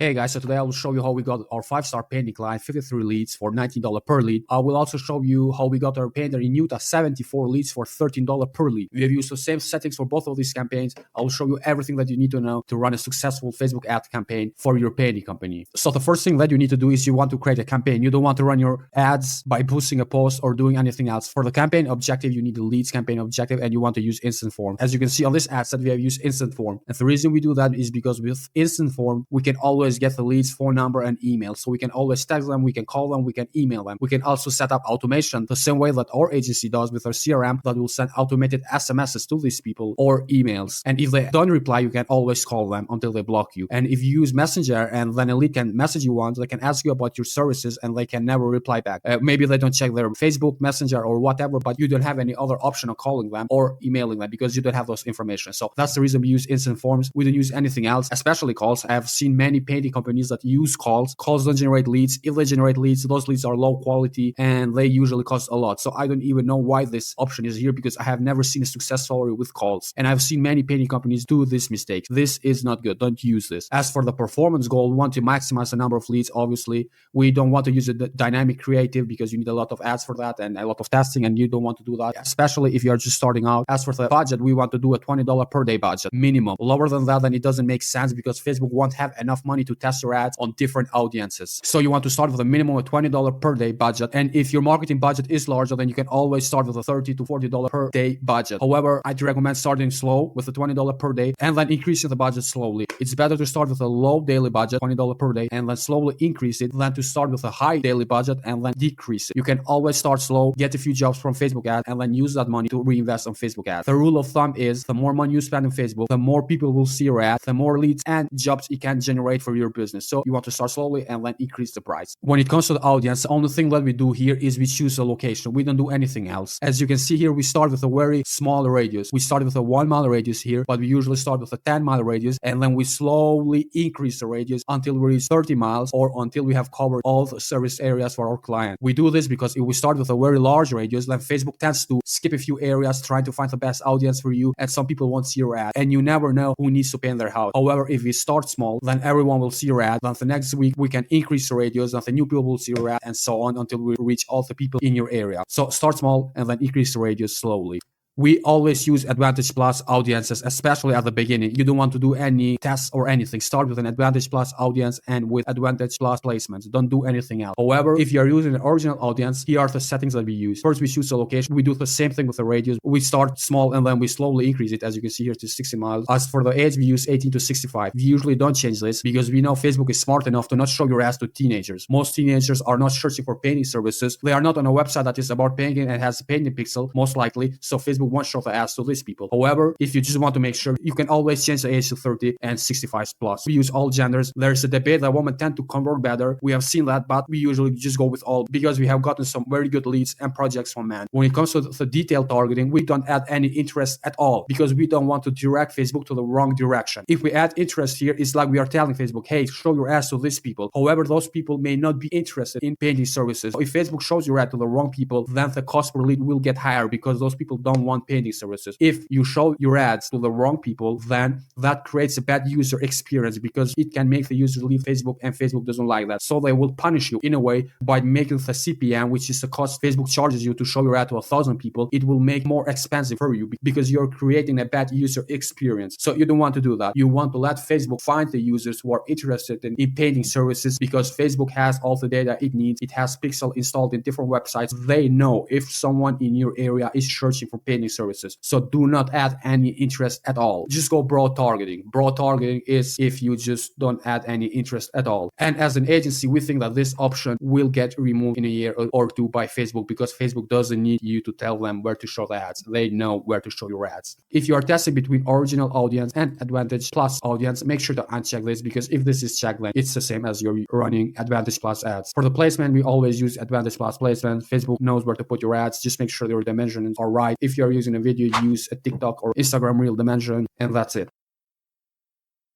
Hey guys, so today I will show you how we got our 5-star painting client 53 leads for $19 per lead. I will also show you how we got our painter in Utah 74 leads for $13 per lead. We have used the same settings for both of these campaigns. I will show you everything that you need to know to run a successful Facebook ad campaign for your painting company. So the first thing that you need to do is you want to create a campaign. You don't want to run your ads by boosting a post or doing anything else. For the campaign objective, you need the leads campaign objective and you want to use instant form. As you can see on this ad set, we have used instant form. And the reason we do that is because with instant form, we can always get the leads, phone number, and email. So we can always text them, we can call them, we can email them. We can also set up automation the same way that our agency does with our CRM that will send automated SMSs to these people or emails. And if they don't reply, you can always call them until they block you. And if you use Messenger and then a lead can message you once, they can ask you about your services and they can never reply back. Maybe they don't check their Facebook, Messenger, or whatever, but you don't have any other option of calling them or emailing them because you don't have those information. So that's the reason we use instant forms. We don't use anything else, especially calls. I have seen many painting companies that use calls. Calls don't generate leads. If they generate leads, those leads are low quality and they usually cost a lot. So I don't even know why this option is here because I have never seen a success story with calls. And I've seen many painting companies do this mistake. This is not good. Don't use this. As for the performance goal, we want to maximize the number of leads. Obviously, we don't want to use a dynamic creative because you need a lot of ads for that and a lot of testing, and you don't want to do that, especially if you're just starting out. As for the budget, we want to do a $20 per day budget minimum. Lower than that, then it doesn't make sense because Facebook won't have enough money to test your ads on different audiences. So you want to start with a minimum of $20 per day budget. And if your marketing budget is larger, then you can always start with a $30 to $40 per day budget. However, I'd recommend starting slow with a $20 per day and then increasing the budget slowly. It's better to start with a low daily budget, $20 per day, and then slowly increase it than to start with a high daily budget and then decrease it. You can always start slow, get a few jobs from Facebook ads, and then use that money to reinvest on Facebook ads. The rule of thumb is the more money you spend on Facebook, the more people will see your ad, the more leads and jobs it can generate for your business. So you want to start slowly and then increase the price. When it comes to the audience, the only thing that we do here is we choose a location. We don't do anything else. As you can see here, we start with a very small radius. We start with a 1 mile radius here, but we usually start with a 10-mile radius, and then we slowly increase the radius until we reach 30 miles or until we have covered all the service areas for our client. We do this because if we start with a very large radius, then Facebook tends to skip a few areas trying to find the best audience for you, and some people won't see your ad, and you never know who needs to paint their house. However, if we start small, then everyone will see your ad. Then the next week we can increase the radius, and the new people will see your ad, and so on until we reach all the people in your area. So start small and then increase the radius slowly. We always use Advantage Plus audiences, especially at the beginning. You don't want to do any tests or anything. Start with an Advantage Plus audience and with Advantage Plus placements. Don't do anything else. However, if you are using an original audience, here are the settings that we use. First, we choose a location. We do the same thing with the radius. We start small and then we slowly increase it, as you can see here, to 60 miles. As for the age, we use 18 to 65. We usually don't change this because we know Facebook is smart enough to not show your ads to teenagers. Most teenagers are not searching for painting services. They are not on a website that is about painting and has a painting pixel, most likely. So Facebook won't show the ads to these people. However, if you just want to make sure, you can always change the age to 30 and 65 plus. We use all genders. There's a debate that women tend to convert better. We have seen that, but we usually just go with all because we have gotten some very good leads and projects from men. When it comes to the detailed targeting, we don't add any interest at all because we don't want to direct Facebook to the wrong direction. If we add interest here, it's like we are telling Facebook, hey, show your ads to these people. However, those people may not be interested in painting services. If Facebook shows your ad to the wrong people, then the cost per lead will get higher because those people don't want painting services. If you show your ads to the wrong people, then that creates a bad user experience because it can make the user leave Facebook, and Facebook doesn't like that. So they will punish you in a way by making the CPM, which is the cost Facebook charges you to show your ad to 1,000 people. It will make more expensive for you because you're creating a bad user experience. So you don't want to do that. You want to let Facebook find the users who are interested in painting services because Facebook has all the data it needs. It has pixel installed in different websites. They know if someone in your area is searching for painting services. So do not add any interest at all. Just go broad targeting. Broad targeting is if you just don't add any interest at all. And as an agency, we think that this option will get removed in a year or two by Facebook because Facebook doesn't need you to tell them where to show the ads. They know where to show your ads. If you are testing between original audience and Advantage Plus audience, make sure to uncheck this because if this is checked, then it's the same as you're running Advantage Plus ads. For the placement, we always use Advantage Plus placement. Facebook knows where to put your ads. Just make sure your dimensions are right. If you're using a video, use a TikTok or Instagram Reel dimension, and that's it.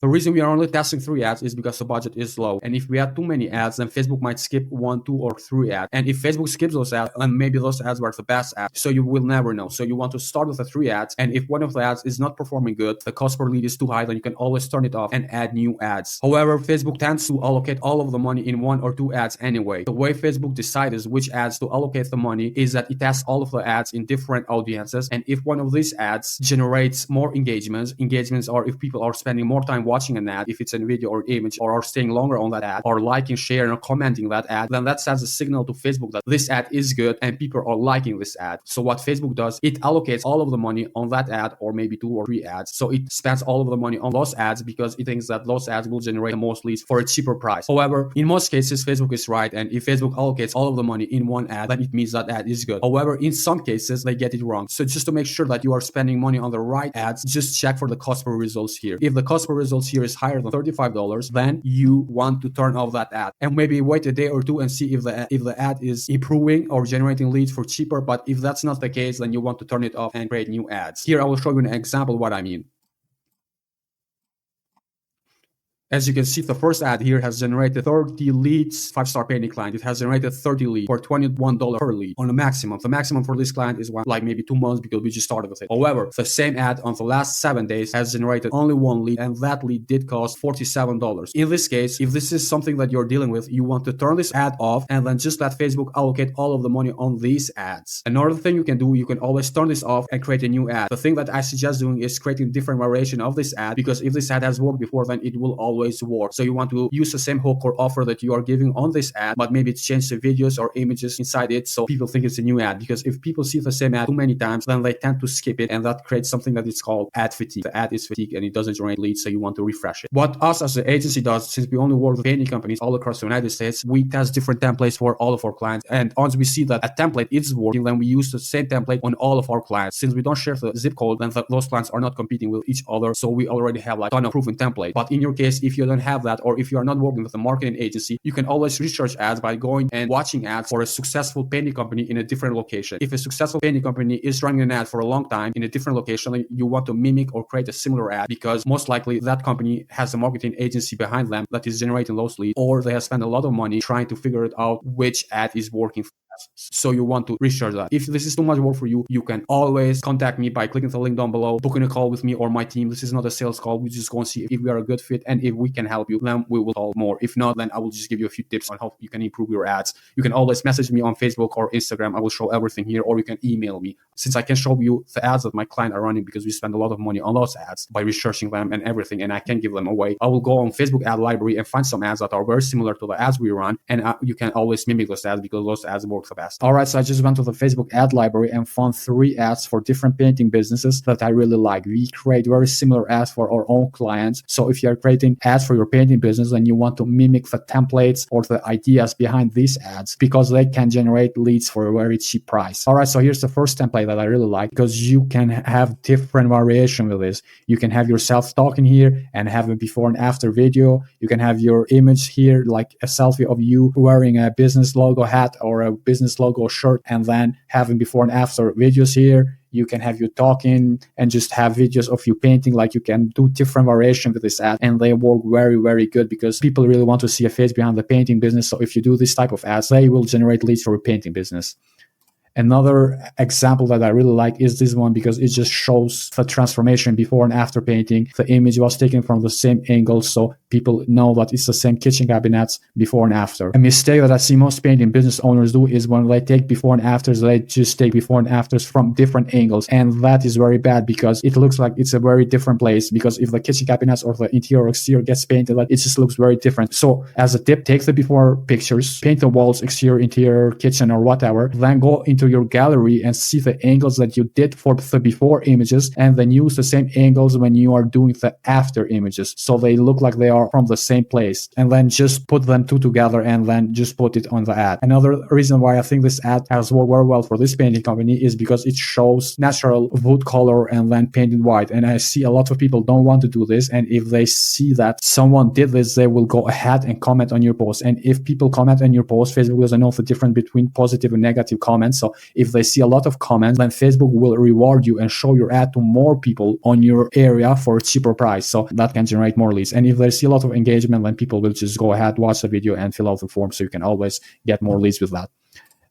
The reason we are only testing 3 ads is because the budget is low. And if we add too many ads, then Facebook might skip 1, 2, or 3 ads. And if Facebook skips those ads, and maybe those ads were the best ads, so you will never know. So you want to start with the 3 ads. And if one of the ads is not performing good, the cost per lead is too high, then you can always turn it off and add new ads. However, Facebook tends to allocate all of the money in 1 or 2 ads anyway. The way Facebook decides which ads to allocate the money is that it tests all of the ads in different audiences. And if one of these ads generates more engagements are if people are spending more time watching an ad, if it's a video or image, or are staying longer on that ad, or liking, sharing, or commenting that ad, then that sends a signal to Facebook that this ad is good and people are liking this ad. So what Facebook does, it allocates all of the money on that ad, or maybe 2 or 3 ads. So it spends all of the money on those ads because it thinks that those ads will generate the most leads for a cheaper price. However, in most cases, Facebook is right. And if Facebook allocates all of the money in one ad, then it means that ad is good. However, in some cases, they get it wrong. So just to make sure that you are spending money on the right ads, just check for the cost per results here. If the cost per results here is higher than $35, then you want to turn off that ad and maybe wait a day or two and see if the ad is improving or generating leads for cheaper. But if that's not the case, then you want to turn it off and create new ads. Here I will show you an example of what I mean. As you can see, the first ad here has generated 30 leads, 5-star painting client. It has generated 30 leads for $21 per lead on the maximum. The maximum for this client is like maybe 2 months because we just started with it. However, the same ad on the last 7 days has generated only 1 lead, and that lead did cost $47. In this case, if this is something that you're dealing with, you want to turn this ad off and then just let Facebook allocate all of the money on these ads. Another thing you can do, you can always turn this off and create a new ad. The thing that I suggest doing is creating different variation of this ad, because if this ad has worked before, then it will always work. So you want to use the same hook or offer that you are giving on this ad, but maybe change the videos or images inside it so people think it's a new ad. Because if people see the same ad too many times, then they tend to skip it, and that creates something that is called ad fatigue. The ad is fatigue and it doesn't generate leads, so you want to refresh it. What us as an agency does, since we only work with painting companies all across the United States, we test different templates for all of our clients. And once we see that a template is working, then we use the same template on all of our clients. Since we don't share the zip code, then those clients are not competing with each other. So we already have like a ton of proven template. But in your case, if you don't have that, or if you are not working with a marketing agency, you can always research ads by going and watching ads for a successful painting company in a different location. If a successful painting company is running an ad for a long time in a different location, you want to mimic or create a similar ad, because most likely that company has a marketing agency behind them that is generating those leads, or they have spent a lot of money trying to figure it out which ad is working. So you want to research that. If this is too much work for you, you can always contact me by clicking the link down below, booking a call with me or my team. This is not a sales call. We just go and see if we are a good fit, and if we can help you, then we will talk more. If not, then I will just give you a few tips on how you can improve your ads. You can always message me on Facebook or Instagram. I will show everything here, or you can email me. Since I can show you the ads that my client are running, because we spend a lot of money on those ads by researching them and everything, and I can give them away. I will go on Facebook ad library and find some ads that are very similar to the ads we run, and you can always mimic those ads because those ads work the best. All right, so I just went to the Facebook ad library and found 3 ads for different painting businesses that I really like. We create very similar ads for our own clients. So if you're creating ads for your painting business, then you want to mimic the templates or the ideas behind these ads, because they can generate leads for a very cheap price. All right, so here's the first template that I really like, because you can have different variation with this. You can have yourself talking here and have a before and after video. You can have your image here, like a selfie of you wearing a business logo hat or a business logo shirt, and then having before and after videos here. You can have you talking and just have videos of you painting. Like, you can do different variation with this ad, and they work very, very good, because people really want to see a face behind the painting business. So if you do this type of ads, they will generate leads for a painting business. Another example that I really like is this one, because it just shows the transformation before and after painting. The image was taken from the same angle, so people know that it's the same kitchen cabinets before and after. A mistake that I see most painting business owners do is when they take before and afters, they just take before and afters from different angles. And that is very bad, because it looks like it's a very different place. Because if the kitchen cabinets or the interior or exterior gets painted, it just looks very different. So as a tip, take the before pictures, paint the walls, exterior, interior, kitchen, or whatever, then go into your gallery and see the angles that you did for the before images, and then use the same angles when you are doing the after images, so they look like they are from the same place, and then just put them two together and then just put it on the ad. Another reason why I think this ad has worked very well for this painting company is because it shows natural wood color and then painted white, and I see a lot of people don't want to do this, and if they see that someone did this, they will go ahead and comment on your post. And if people comment on your post, Facebook doesn't know the difference between positive and negative comments, so So if they see a lot of comments, then Facebook will reward you and show your ad to more people on your area for a cheaper price. So that can generate more leads. And if they see a lot of engagement, then people will just go ahead, watch the video and fill out the form. So you can always get more leads with that.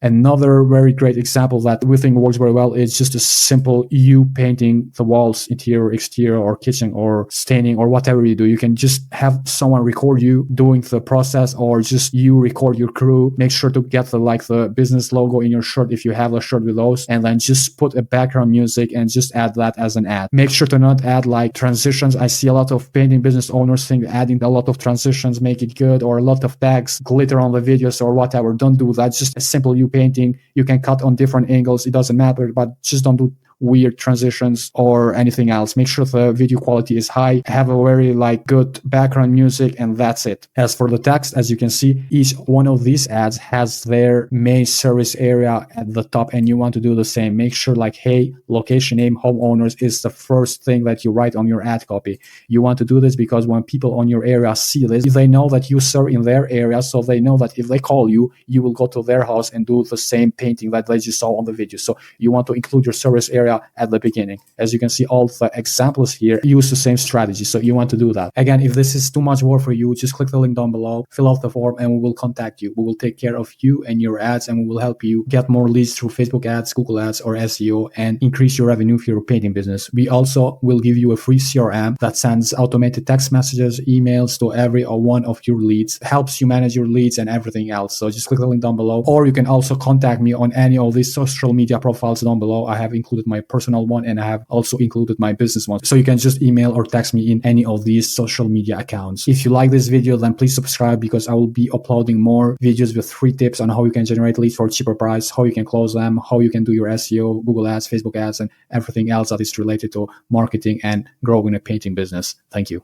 Another very great example that we think works very well is just a simple you painting the walls, interior, exterior, or kitchen, or staining, or whatever you do. You can just have someone record you doing the process, or just you record your crew. Make sure to get the business logo in your shirt if you have a shirt with those, and then just put a background music and just add that as an ad. Make sure to not add like transitions. I see a lot of painting business owners think adding a lot of transitions make it good, or a lot of tags, glitter on the videos or whatever. Don't do that. Just a simple you painting. You can cut on different angles. It doesn't matter, but just don't do weird transitions or anything else. Make sure the video quality is high, have a very good background music, and that's it. As for the text, as you can see, each one of these ads has their main service area at the top, and you want to do the same. Make sure hey, location name, homeowners is the first thing that you write on your ad copy. You want to do this because when people on your area see this, they know that you serve in their area, so they know that if they call you, you will go to their house and do the same painting that they just saw on the video. So you want to include your service area at the beginning. As you can see, all the examples here use the same strategy. So you want to do that. Again, if this is too much work for you, just click the link down below, fill out the form, and we will contact you. We will take care of you and your ads, and we will help you get more leads through Facebook ads, Google ads, or SEO, and increase your revenue for your painting business. We also will give you a free CRM that sends automated text messages, emails to every one of your leads, helps you manage your leads and everything else. So just click the link down below, or you can also contact me on any of these social media profiles down below. I have included my personal one, and I have also included my business one. So you can just email or text me in any of these social media accounts. If you like this video, then please subscribe, because I will be uploading more videos with free tips on how you can generate leads for a cheaper price, how you can close them, how you can do your SEO, Google ads, Facebook ads, and everything else that is related to marketing and growing a painting business. Thank you.